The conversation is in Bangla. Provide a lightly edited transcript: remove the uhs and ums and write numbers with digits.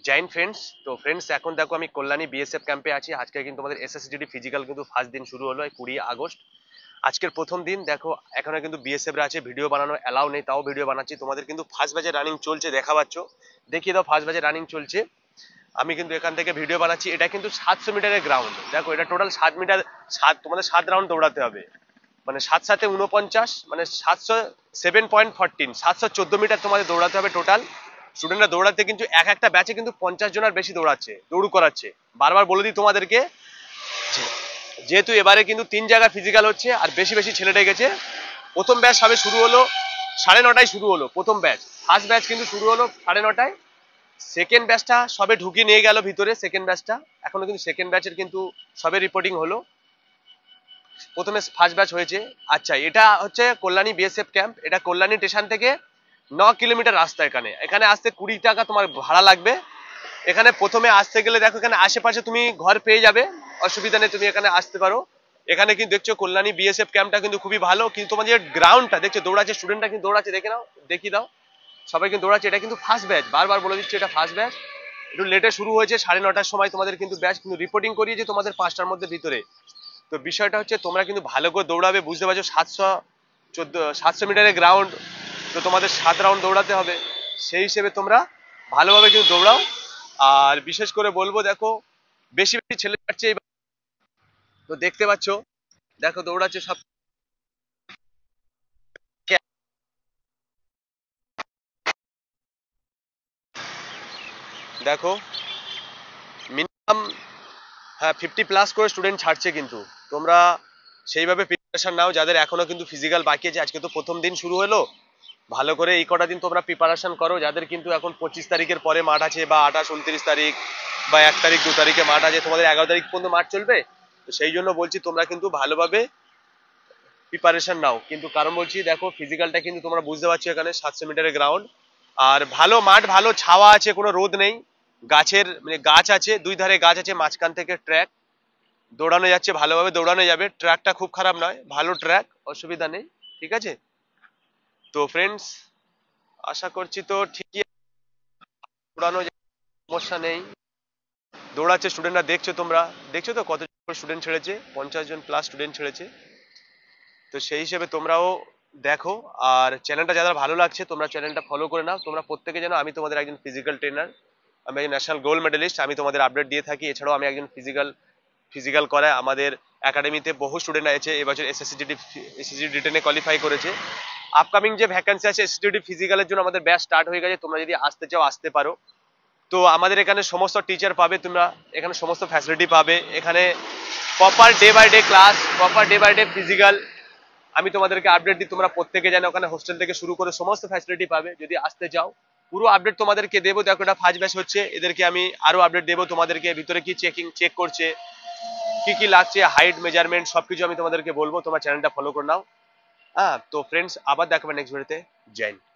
Joint friends. তো ফ্রেন্ডস এখন দেখো আমি কল্যাণী বিএসএফ ক্যাম্পে আছি। আজকে কিন্তু আমাদের এসএসজিডি ফিজিক্যাল কিন্তু ফার্স্ট দিন শুরু হলো 20 আগস্ট। আজকের প্রথম দিন দেখো, এখনো কিন্তু বিএসএফ আছে, ভিডিও বানানো অ্যালাউ নেই, তাও ভিডিও বানাচ্ছি। তোমাদের কিন্তু ফার্স্ট ব্যাচে রানিং চলছে, দেখা পাচ্ছ, দেখিয়ে দাও ফার্স্ট ব্যাচে রানিং চলছে। আমি কিন্তু এখান থেকে ভিডিও বানাচ্ছি। এটা কিন্তু 700 মিটারের গ্রাউন্ড। দেখো এটা টোটাল 7 মিটার, তোমাদের 7 রাউন্ড দৌড়াতে হবে। মানে 7 7 49, মানে 707.14, 714 মিটার তোমাদের দৌড়াতে হবে টোটাল। স্টুডেন্টরা দৌড়াতে কিন্তু একটা ব্যাচে কিন্তু 50 জনের বেশি দৌড়াচ্ছে, দৌড় করাচ্ছে। বারবার বলে দিই তোমাদেরকে, যেহেতু এবারে কিন্তু 3 জায়গায় ফিজিক্যাল হচ্ছে আর বেশি বেশি ছেলে ডেকেছে। প্রথম ব্যাচ সবে শুরু হলো 9:30 শুরু হলো প্রথম ব্যাচ। ফার্স্ট ব্যাচ কিন্তু শুরু হলো 9:30। সেকেন্ড ব্যাচটা সবে ঢুকিয়ে নিয়ে গেল ভিতরে, সেকেন্ড ব্যাচটা এখনো কিন্তু সেকেন্ড ব্যাচের কিন্তু সবে রিপোর্টিং হলো। প্রথমে ফার্স্ট ব্যাচ হয়েছে। আচ্ছা, এটা হচ্ছে কল্যাণী বিএসএফ ক্যাম্প। এটা কল্যাণী স্টেশন থেকে 9 কিলোমিটার রাস্তা। এখানে এখানে আসতে 20 টাকা তোমার ভাড়া লাগবে। এখানে প্রথমে আসতে গেলে দেখো, এখানে আশেপাশে তুমি ঘর পেয়ে যাবে, অসুবিধা নেই, তুমি এখানে আসতে পারো। এখানে কিন্তু দেখছো কল্যাণী বিএসএফ ক্যাম্পটা কিন্তু খুবই ভালো। কিন্তু তোমার যে গ্রাউন্ডটা দেখছো, দৌড়াচ্ছে স্টুডেন্টরা কিন্তু দৌড়াচ্ছে, দেখে নাও, দেখিয়ে দাও, সবাই কিন্তু দৌড়াচ্ছে। এটা কিন্তু ফার্স্ট ব্যাচ, বারবার বলে দিচ্ছি এটা ফার্স্ট ব্যাচ। একটু লেটে শুরু হয়েছে, 9:30টার সময় তোমাদের কিন্তু ব্যাচ কিন্তু রিপোর্টিং করিয়েছে তোমাদের 5টার মধ্যে ভিতরে। তো বিষয়টা হচ্ছে তোমরা কিন্তু ভালো করে দৌড়াবে, বুঝতে পারছো 700 মিটারের গ্রাউন্ড, তো তোমাদের 7 রাউন্ড দৌড়াতে হবে। সেই হিসেবে তোমরা ভালোভাবে কিন্তু দৌড়াও। আর বিশেষ করে বলবো, দেখো বেশি বেশি ছেলে যাচ্ছে এবার, তো দেখতে পাচ্ছ, দেখো দৌড়াচ্ছে সব। দেখো মিনিমাম, হ্যাঁ, 50+ করে স্টুডেন্ট ছাড়ছে। কিন্তু তোমরা সেইভাবে প্রিপারেশন নাও, যাদের এখনো কিন্তু ফিজিক্যাল বাকি আছে। আজকে তো প্রথম দিন শুরু হলো, ভালো করে এই কটা দিন তোমরা প্রিপারেশন করো। যাদের কিন্তু এখন 25 তারিখের পরে মাঠ আছে, বা 28 29 তারিখ, বা 1 তারিখ 2 তারিখে মাঠ আছে, তোমাদের 11 তারিখ পর্যন্ত মাঠ চলবে। তো সেই জন্য বলছি তোমরা কিন্তু ভালোভাবে প্রিপারেশন নাও। কিন্তু কারণ বলছি, দেখো ফিজিক্যালটা কিন্তু তোমরা বুঝতে পারছো, এখানে 700 মিটারের গ্রাউন্ড, আর ভালো মাঠ, ভালো ছাওয়া আছে, কোনো রোদ নেই, গাছের মানে গাছ আছে, দুই ধারে গাছ আছে, মাঝখান থেকে ট্র্যাক, দৌড়ানো যাচ্ছে, ভালোভাবে দৌড়ানো যাবে। ট্র্যাকটা খুব খারাপ নয়, ভালো ট্র্যাক, অসুবিধা নেই, ঠিক আছে। তো ফ্রেন্ডস, আশা করছি তো ঠিকই দৌড়ানো যাবে, সমস্যা নেই। দৌড়াচ্ছে স্টুডেন্টরা, দেখছো তোমরা, দেখছো তো কত স্টুডেন্ট ছেড়েছে, 50 জন+ স্টুডেন্ট ছেড়েছে। তো সেই হিসেবে তোমরাও দেখো। আর চ্যানেলটা যারা ভালো লাগছে, তোমরা চ্যানেলটা ফলো করে নাও। তোমরা প্রত্যেকে জানো আমি তোমাদের একজন ফিজিক্যাল ট্রেনার, আমি একজন ন্যাশনাল গোল্ড মেডেলিস্ট। আমি তোমাদের আপডেট দিয়ে থাকি। এছাড়াও আমি একজন ফিজিক্যাল করায়। আমাদের একাডেমিতে বহু স্টুডেন্ট আছে এবছর এসএসসিজিডি রিটেনে কোয়ালিফাই করেছে। আপকামিং যে ভ্যাকেন্সি আছে এসএসসিজিডি ফিজিক্যালের জন্য, আমাদের ব্যাচ স্টার্ট হয়ে গেছে। তোমরা যদি আসতে চাও আসতে পারো। তো আমাদের এখানে সমস্ত টিচার পাবে তোমরা, এখানে সমস্ত ফ্যাসিলিটি পাবে। এখানে proper day by day class, proper day by day physical আমি তোমাদেরকে আপডেট দিই। তোমরা প্রত্যেকে জানো ওখানে হোস্টেল থেকে শুরু করে সমস্ত ফ্যাসিলিটি পাবে। যদি আসতে চাও পুরো আপডেট তোমাদেরকে দেবো। দেখো এটা ফার্স্ট ব্যাচ হচ্ছে, এদেরকে আমি আরো আপডেট দেবো তোমাদেরকে, ভিতরে কি চেক করছে, কি কি লাগছে, হাইট মেজারমেন্ট সবকিছু আমি তোমাদেরকে বলবো। তোমার চ্যানেলটা ফলো করে নাও। হ্যাঁ, তো ফ্রেন্ডস, আবার দেখাবে নেক্সট ভিডিওতে। জয় হিন্দ।